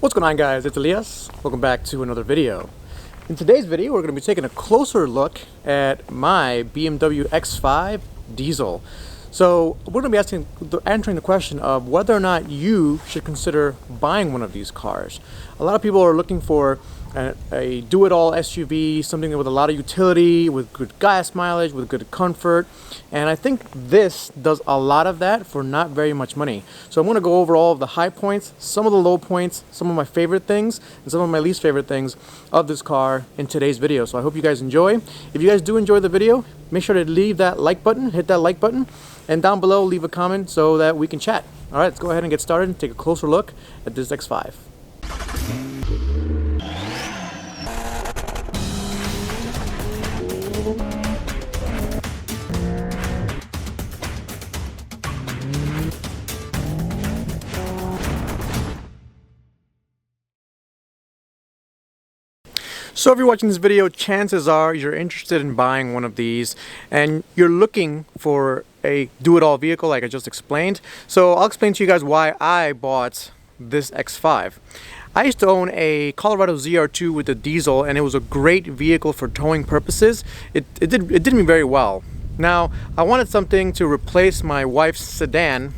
What's going on, guys? It's Elias. Welcome back to another video. In today's video, we're going to be taking a closer look at my BMW X5 Diesel. So we're going to be answering the question of whether or not you should consider buying one of these cars. A lot of people are looking for a do-it-all SUV, something with a lot of utility, with good gas mileage, with good comfort, and I think this does a lot of that for not very much money. So I'm going to go over all of the high points, some of the low points, some of my favorite things, and some of my least favorite things of this car in today's video. So I hope you guys enjoy. If you guys do enjoy the video, make sure to leave that like button, hit that like button, and down below leave a comment so that we can chat. All right, let's go ahead and get started and take a closer look at this X5. So if you're watching this video, chances are you're interested in buying one of these and you're looking for a do-it-all vehicle like I just explained. So I'll explain to you guys why I bought this X5. I used to own a Colorado ZR2 with a diesel, and it was a great vehicle for towing purposes. It did me very well. Now, I wanted something to replace my wife's sedan.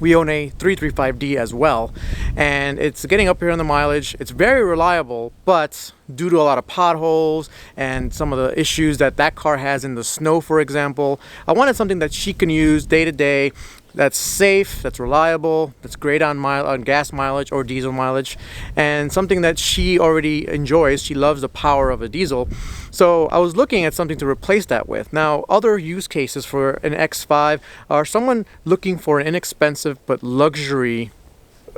We own a 335D as well, and it's getting up here on the mileage. It's very reliable, but due to a lot of potholes and some of the issues that car has in the snow, for example, I wanted something that she can use day to day, that's safe, that's reliable, that's great on gas mileage or diesel mileage, and something that she already enjoys. She loves the power of a diesel. So I was looking at something to replace that with. Now, other use cases for an X5 are someone looking for an inexpensive but luxury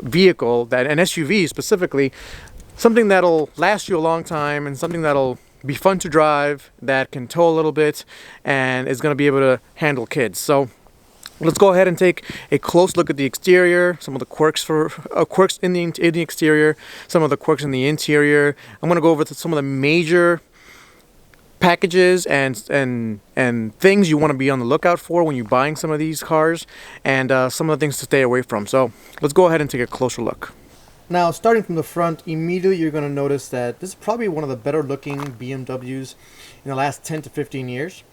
vehicle, that an SUV specifically, something that'll last you a long time and something that'll be fun to drive, that can tow a little bit, and is going to be able to handle kids. So let's go ahead and take a close look at the exterior, some of the quirks in the exterior, some of the quirks in the interior. I'm going to go over some of the major packages and things you want to be on the lookout for when you're buying some of these cars, and some of the things to stay away from. So let's go ahead and take a closer look. Now, starting from the front, immediately you're going to notice that this is probably one of the better looking BMWs in the last 10 to 15 years.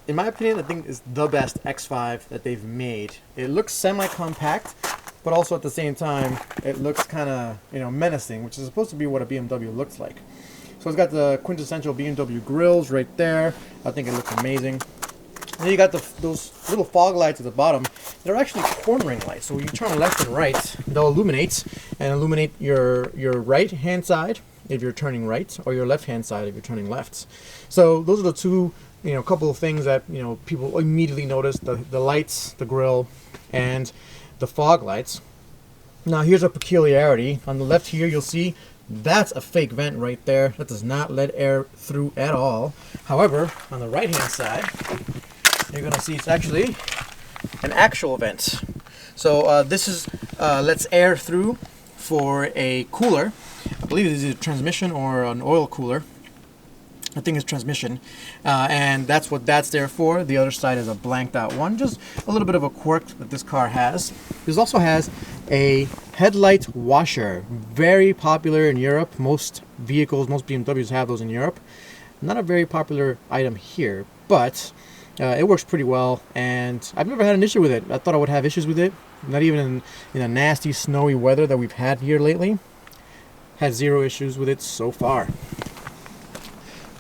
In my opinion, I think it's the best X5 that they've made. It looks semi-compact, but also at the same time, it looks kind of, menacing, which is supposed to be what a BMW looks like. So it's got the quintessential BMW grills right there. I think it looks amazing. And then you got those little fog lights at the bottom. They're actually cornering lights. So when you turn left and right, they'll illuminate your right-hand side if you're turning right, or your left-hand side if you're turning left. So those are the two, couple of things that, people immediately notice: the lights, the grille, and the fog lights. Now, here's a peculiarity. On the left here, you'll see that's a fake vent right there. That does not let air through at all. However, on the right-hand side, you're going to see it's actually an actual vent. So this is lets air through for a cooler. I believe this is a transmission or an oil cooler. I think it's transmission, and that's what that's there for. The other side is a blanked out one. Just a little bit of a quirk that this car has. This also has a headlight washer, very popular in Europe. Most BMWs have those in Europe. Not a very popular item here, but it works pretty well, and I've never had an issue with it. I thought I would have issues with it, not even in the nasty snowy weather that we've had here lately. Had zero issues with it so far.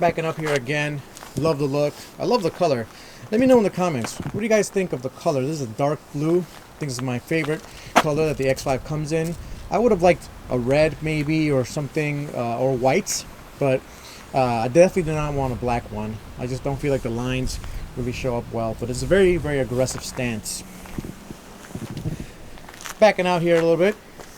Backing up here again, love the look. I love the color. Let me know in the comments, what do you guys think of the color? This is a dark blue. I think this is my favorite color that the X5 comes in. I would have liked a red maybe, or something, or white, but I definitely do not want a black one. I just don't feel like the lines really show up well, but it's a very, very aggressive stance. Backing out here a little bit,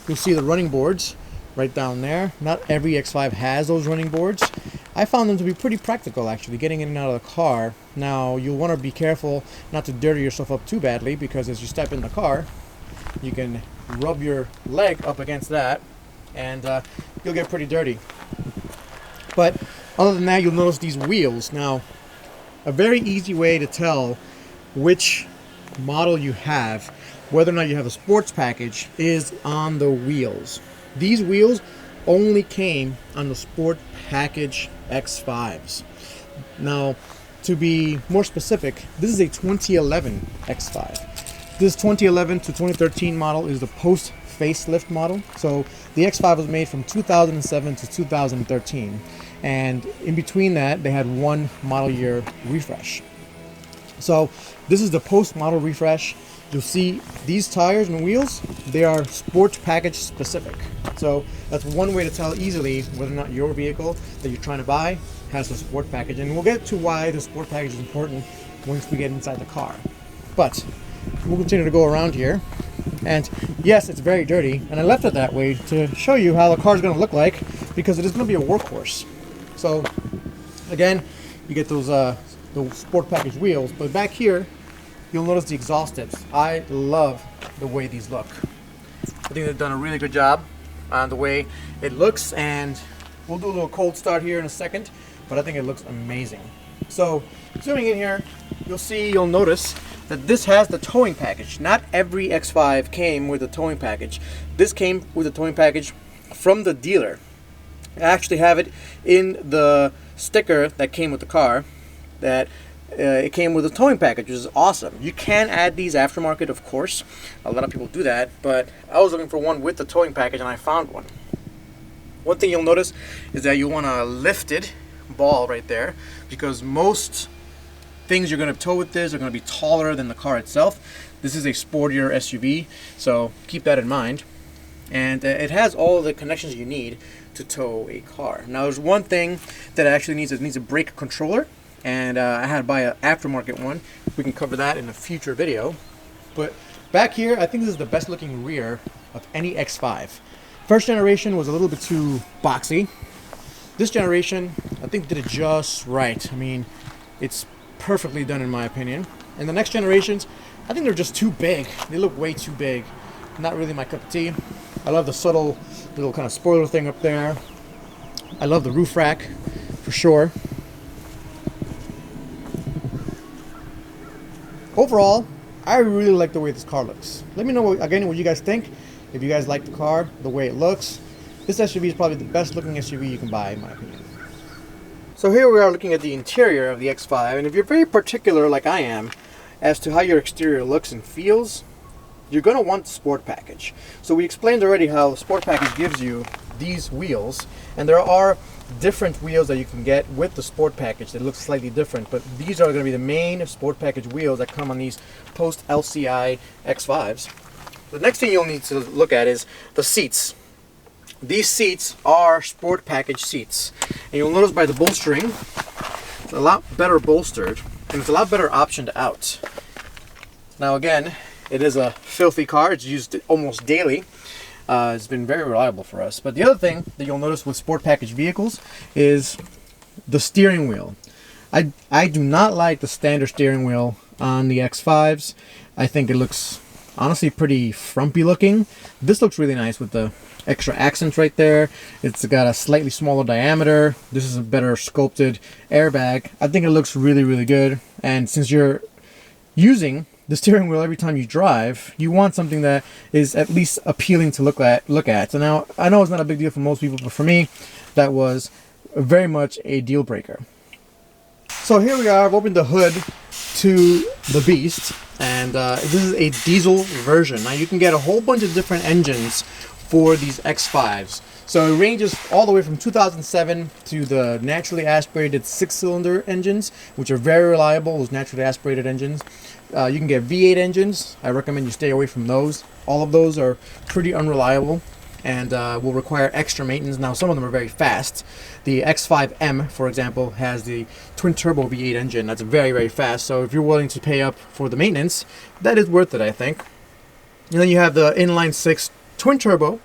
you'll see the running boards right down there. Not every X5 has those running boards. I found them to be pretty practical, actually, getting in and out of the car. Now, you'll want to be careful not to dirty yourself up too badly, because as you step in the car, you can rub your leg up against that, and you'll get pretty dirty. But other than that, you'll notice these wheels. Now, a very easy way to tell which model you have, whether or not you have a sports package, is on the wheels. These wheels only came on the Sport Package X5s. Now, to be more specific, this is a 2011 X5. This 2011 to 2013 model is the post facelift model. So the X5 was made from 2007 to 2013, and in between that they had one model year refresh. So this is the post model refresh. You'll see these tires and wheels, they are Sport Package specific. So that's one way to tell easily whether or not your vehicle that you're trying to buy has the Sport Package. And we'll get to why the Sport Package is important once we get inside the car. But we'll continue to go around here. And yes, it's very dirty, and I left it that way to show you how the car is going to look like, because it is going to be a workhorse. So again, you get those the Sport Package wheels, but back here you'll notice the exhaust tips. I love the way these look. I think they've done a really good job on the way it looks, and we'll do a little cold start here in a second, but I think it looks amazing. So zooming in here, you'll notice that this has the towing package. Not every X5 came with a towing package. This came with a towing package from the dealer. I actually have it in the sticker that came with the car, that it came with a towing package, which is awesome. You can add these aftermarket, of course. A lot of people do that, but I was looking for one with the towing package and I found one. One thing you'll notice is that you want a lifted ball right there, because most things you're going to tow with this are going to be taller than the car itself. This is a sportier SUV, so keep that in mind. And it has all the connections you need to tow a car. Now there's one thing that it actually needs. It needs a brake controller, and I had to buy an aftermarket one. We can cover that in a future video. But back here, I think this is the best looking rear of any X5. First generation was a little bit too boxy. This generation, I think, did it just right. I mean, it's perfectly done in my opinion. And the next generations, I think they're just too big. They look way too big. Not really my cup of tea. I love the subtle little kind of spoiler thing up there. I love the roof rack for sure. Overall, I really like the way this car looks. Let me know again what you guys think. If you guys like the car, the way it looks. This SUV is probably the best looking SUV you can buy in my opinion. So here we are looking at the interior of the X5, and if you're very particular like I am as to how your exterior looks and feels, you're going to want the Sport Package. So we explained already how the Sport Package gives you these wheels, and there are different wheels that you can get with the Sport Package that look slightly different, but these are going to be the main Sport Package wheels that come on these post LCI X5s. The next thing you'll need to look at is the seats. These seats are Sport Package seats, and you'll notice by the bolstering, it's a lot better bolstered, and it's a lot better optioned out. Now again, it is a filthy car. It's used almost daily. It's been very reliable for us. But the other thing that you'll notice with Sport Package vehicles is the steering wheel. I do not like the standard steering wheel on the X5s. I think it looks honestly pretty frumpy looking. This looks really nice with the extra accents right there. It's got a slightly smaller diameter. This is a better sculpted airbag. I think it looks really, really good. And since you're using the steering wheel every time you drive, you want something that is at least appealing to look at. So now, I know it's not a big deal for most people, but for me, that was very much a deal breaker. So here we are. I've opened the hood to the beast, and this is a diesel version. Now you can get a whole bunch of different engines for these X5s. So it ranges all the way from 2007 to the naturally aspirated 6-cylinder engines, which are very reliable, those naturally aspirated engines. You can get V8 engines. I recommend you stay away from those. All of those are pretty unreliable and will require extra maintenance. Now, some of them are very fast. The X5M, for example, has the twin-turbo V8 engine. That's very, very fast. So if you're willing to pay up for the maintenance, that is worth it, I think. And then you have the inline-6 twin-turbo,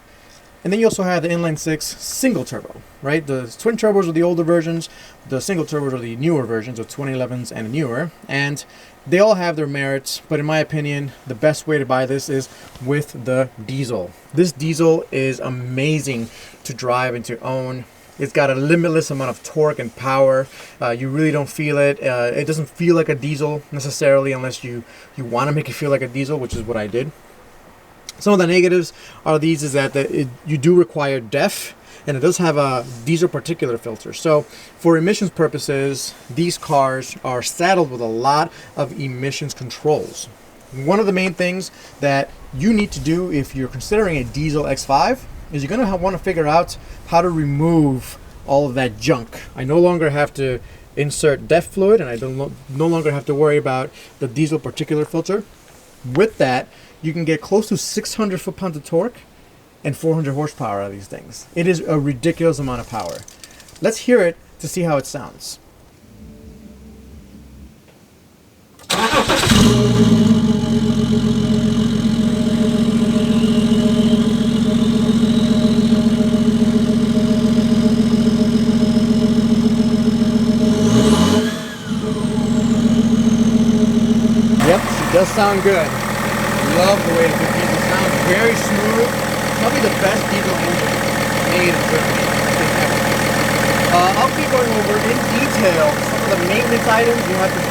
and then you also have the inline-6 single-turbo, right? The twin-turbos are the older versions. The single-turbos are the newer versions, of 2011s and newer. And they all have their merits, but in my opinion, the best way to buy this is with the diesel. This diesel is amazing to drive and to own. It's got a limitless amount of torque and power. You really don't feel it. It doesn't feel like a diesel necessarily unless you want to make it feel like a diesel, which is what I did. Some of the negatives are these is that you do require DEF, and it does have a diesel particulate filter. So for emissions purposes, these cars are saddled with a lot of emissions controls. One of the main things that you need to do if you're considering a diesel X5 is you're going to want to figure out how to remove all of that junk. I no longer have to insert DEF fluid, and I no longer have to worry about the diesel particulate filter. With that, you can get close to 600 foot-pounds of torque and 400 horsepower out of these things. It is a ridiculous amount of power. Let's hear it to see how it sounds. Yep, it does sound good. Love the way the diesel sounds. Very smooth. Probably the best diesel engine made in Germany, I think, ever. I'll be going over in detail some of the maintenance items you have to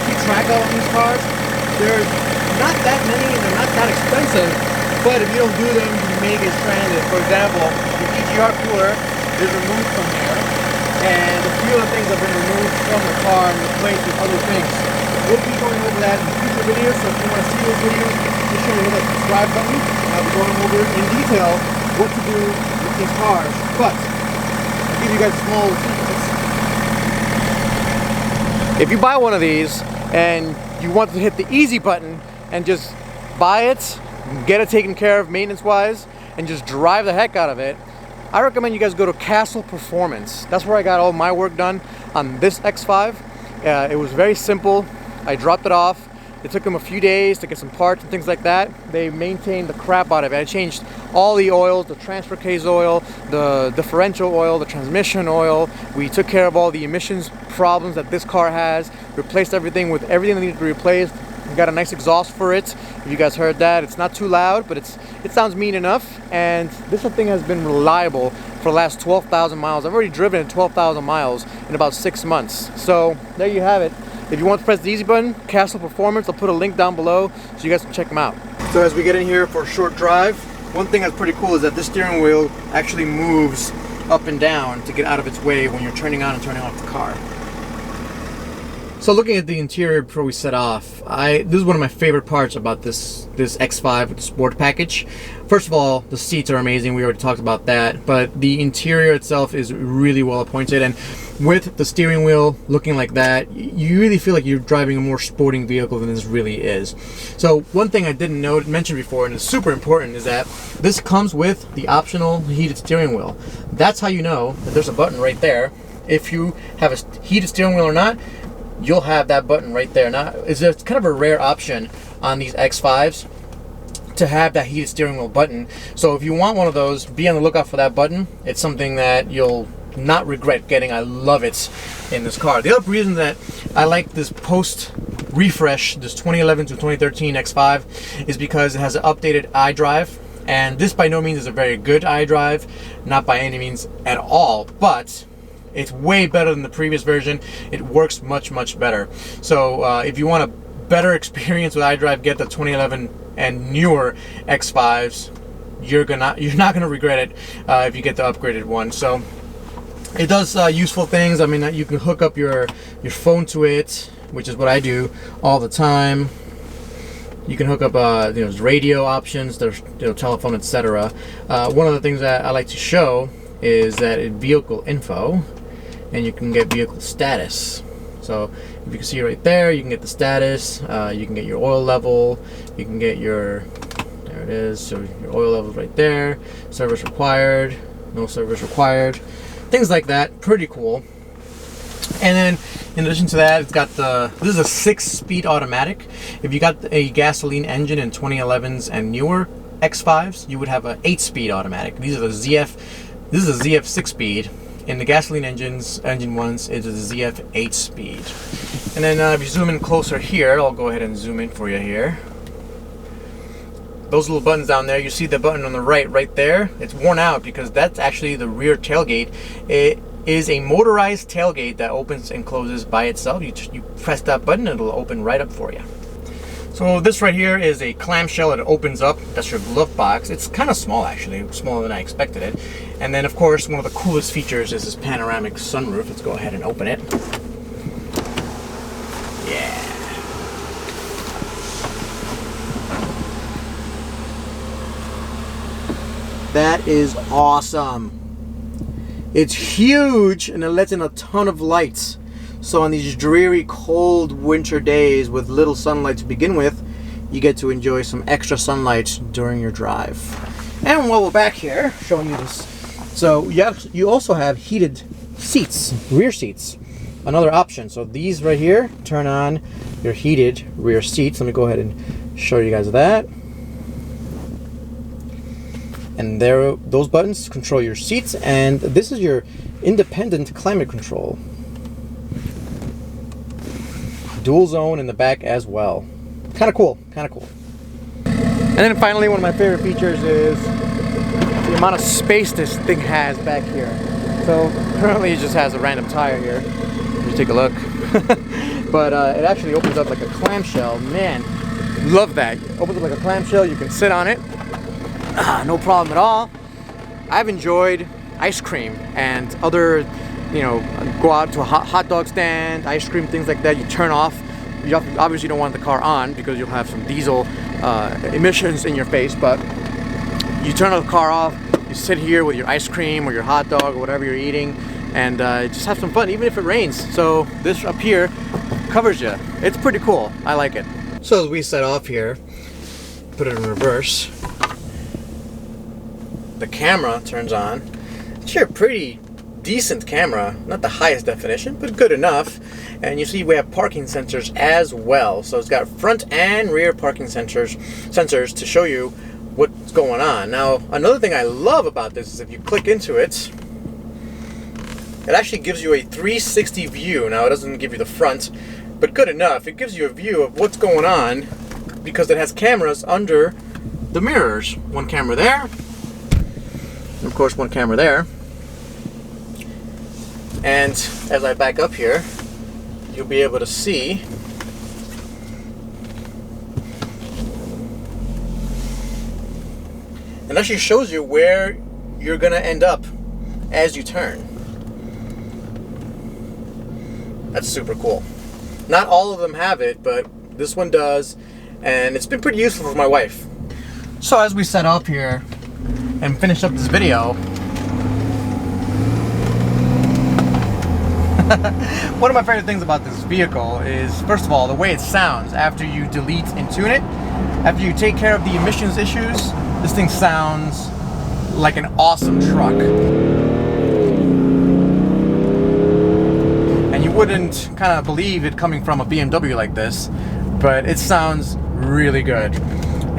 keep track of on these cars. There's not that many and they're not that expensive, but if you don't do them, you may get stranded. For example, the EGR cooler is removed from here, and a few other things have been removed from the car and replaced with other things. We'll be going over that in future videos, so if you want to see those videos, be sure to hit that subscribe button. I'll be going over in detail what to do with these cars, but I'll give you guys small secrets. If you buy one of these and you want to hit the easy button and just buy it, get it taken care of maintenance-wise, and just drive the heck out of it, I recommend you guys go to Castle Performance. That's where I got all my work done on this X5. It was very simple. I dropped it off. It took them a few days to get some parts and things like that. They maintained the crap out of it. I changed all the oils, the transfer case oil, the differential oil, the transmission oil. We took care of all the emissions problems that this car has, replaced everything with everything that needed to be replaced. We got a nice exhaust for it. If you guys heard that, it's not too loud, but it sounds mean enough. And this thing has been reliable for the last 12,000 miles. I've already driven it 12,000 miles in about 6 months. So there you have it. If you want to press the easy button, Castle Performance, I'll put a link down below so you guys can check them out. So as we get in here for a short drive, one thing that's pretty cool is that this steering wheel actually moves up and down to get out of its way when you're turning on and turning off the car. So looking at the interior before we set off, this is one of my favorite parts about this X5 with the sport package. First of all, the seats are amazing. We already talked about that, but the interior itself is really well appointed, and with the steering wheel looking like that, you really feel like you're driving a more sporting vehicle than this really is. So one thing I didn't mention before, and it's super important, is that this comes with the optional heated steering wheel. That's how you know that there's a button right there. If you have a heated steering wheel or not, you'll have that button right there. Now, it's kind of a rare option on these X5s to have that heated steering wheel button. So if you want one of those, be on the lookout for that button. It's something that you'll not regret getting. I love it in this car. The other reason that I like this post refresh, this 2011 to 2013 X5, is because it has an updated Idrive, and this by no means is a very good Idrive, not by any means at all, but it's way better than the previous version. It works much better. So if you want a better experience with Idrive, get the 2011 and newer X5s. You're not gonna regret it if you get the upgraded one. So it does useful things. I mean, you can hook up your phone to it, which is what I do all the time. You can hook up radio options, there's telephone, etc. One of the things that I like to show is that in vehicle info, and you can get vehicle status. So if you can see right there, you can get the status, you can get your oil level, you can get there it is, so your oil level right there, service required, no service required, things like that. Pretty cool. And then in addition to that, it's got this is a 6-speed automatic. If you got a gasoline engine in 2011s and newer X5s, you would have an 8-speed automatic. This is a ZF 6-speed. In the gasoline engine ones, it's a ZF 8-speed. And then if you zoom in closer here, I'll go ahead and zoom in for you here. Those little buttons down there, you see the button on the right there. It's worn out because that's actually the rear tailgate. It is a motorized tailgate that opens and closes by itself. You press that button, it'll open right up for you. So this right here is a clamshell that opens up. That's your glove box. It's kind of small actually, smaller than I expected it. And then of course one of the coolest features is this panoramic sunroof. Let's go ahead and open it. Yeah. That is awesome. It's huge and it lets in a ton of lights. So on these dreary, cold winter days with little sunlight to begin with, you get to enjoy some extra sunlight during your drive. And while we're back here, showing you this, so you also have heated seats, rear seats, another option. So these right here turn on your heated rear seats. Let me go ahead and show you guys that. And there, those buttons control your seats, and this is your independent climate control. Dual zone in the back as well. Kind of cool, kind of cool. And then finally, one of my favorite features is the amount of space this thing has back here. So currently it just has a random tire here. Let me take a look. But it actually opens up like a clamshell. Man, love that. It opens up like a clamshell, you can sit on it. No problem at all. I've enjoyed ice cream and other, you know, go out to a hot dog stand, ice cream, things like that. You turn off. You obviously don't want the car on because you'll have some diesel emissions in your face, but you turn the car off, you sit here with your ice cream or your hot dog or whatever you're eating, and just have some fun, even if it rains. So this up here covers you. It's pretty cool. I like it. So as we set off here, put it in reverse, the camera turns on. It's a pretty decent camera, not the highest definition, but good enough. And you see we have parking sensors as well. So it's got front and rear parking sensors to show you what's going on. Now, another thing I love about this is if you click into it, it actually gives you a 360 view. Now, it doesn't give you the front, but good enough. It gives you a view of what's going on because it has cameras under the mirrors. One camera there, and of course one camera there. And as I back up here, you'll be able to see and actually shows you where you're gonna end up as you turn. That's super cool. Not all of them have it, but this one does, and it's been pretty useful for my wife. So as we set up here and finish up this video, one of my favorite things about this vehicle is, first of all, the way it sounds after you delete and tune it. After you take care of the emissions issues, this thing sounds like an awesome truck. And you wouldn't kind of believe it coming from a BMW like this, but it sounds really good.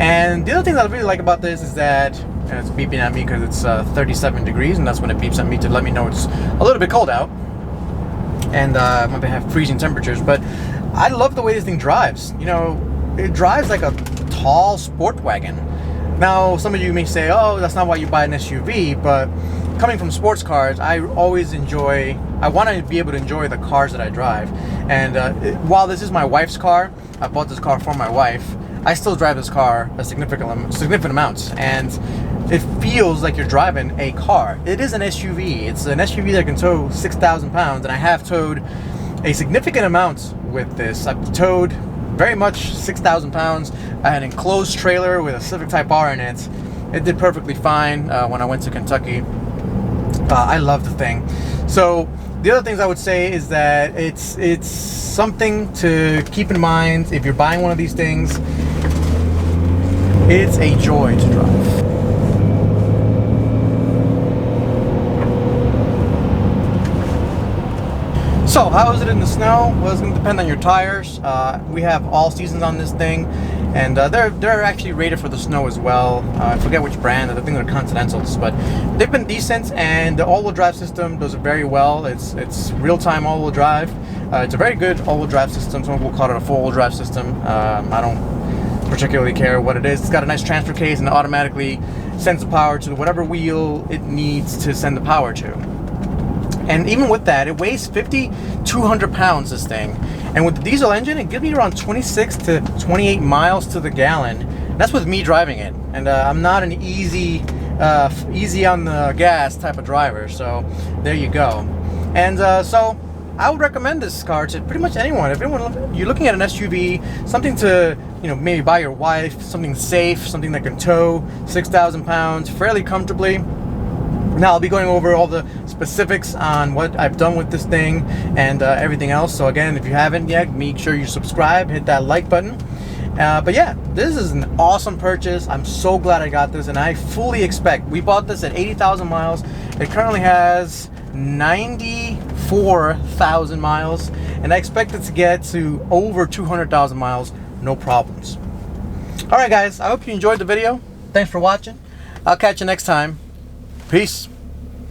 And the other thing that I really like about this is that, and it's beeping at me because it's 37 degrees, and that's when it beeps at me to let me know it's a little bit cold out. And might have freezing temperatures, but I love the way this thing drives. You know, it drives like a tall sport wagon. Now, some of you may say, oh, that's not why you buy an SUV, but coming from sports cars, I want to be able to enjoy the cars that I drive. And while this is my wife's car, I bought this car for my wife, I still drive this car a significant amounts, and it feels like you're driving a car. It is an SUV. It's an SUV that can tow 6,000 pounds, and I have towed a significant amount with this. I've towed very much 6,000 pounds. I had an enclosed trailer with a Civic Type R in it. It did perfectly fine when I went to Kentucky. I love the thing. So the other things I would say is that it's something to keep in mind if you're buying one of these things. It's a joy to drive. So how is it in the snow? Well, it's going to depend on your tires. We have all seasons on this thing, and they're actually rated for the snow as well. I forget which brand. I think they're Continentals, but they've been decent, and the all-wheel drive system does it very well. It's real-time all-wheel drive. It's a very good all-wheel drive system. Some people call it a four-wheel drive system. I don't particularly care what it is. It's got a nice transfer case, and it automatically sends the power to whatever wheel it needs to send the power to. And even with that, it weighs 5,200 pounds, this thing. And with the diesel engine, it gives me around 26 to 28 miles to the gallon. That's with me driving it, and I'm not an easy on the gas type of driver, so there you go. And so I would recommend this car to pretty much anyone. If you're looking at an SUV, something to, you know, maybe buy your wife, something safe, something that can tow 6,000 pounds fairly comfortably. Now I'll be going over all the specifics on what I've done with this thing and everything else. So again, if you haven't yet, make sure you subscribe, hit that like button. But yeah, this is an awesome purchase. I'm so glad I got this, and I fully expect, we bought this at 80,000 miles. It currently has 94,000 miles, and I expect it to get to over 200,000 miles, no problems. All right, guys, I hope you enjoyed the video. Thanks for watching. I'll catch you next time. Peace.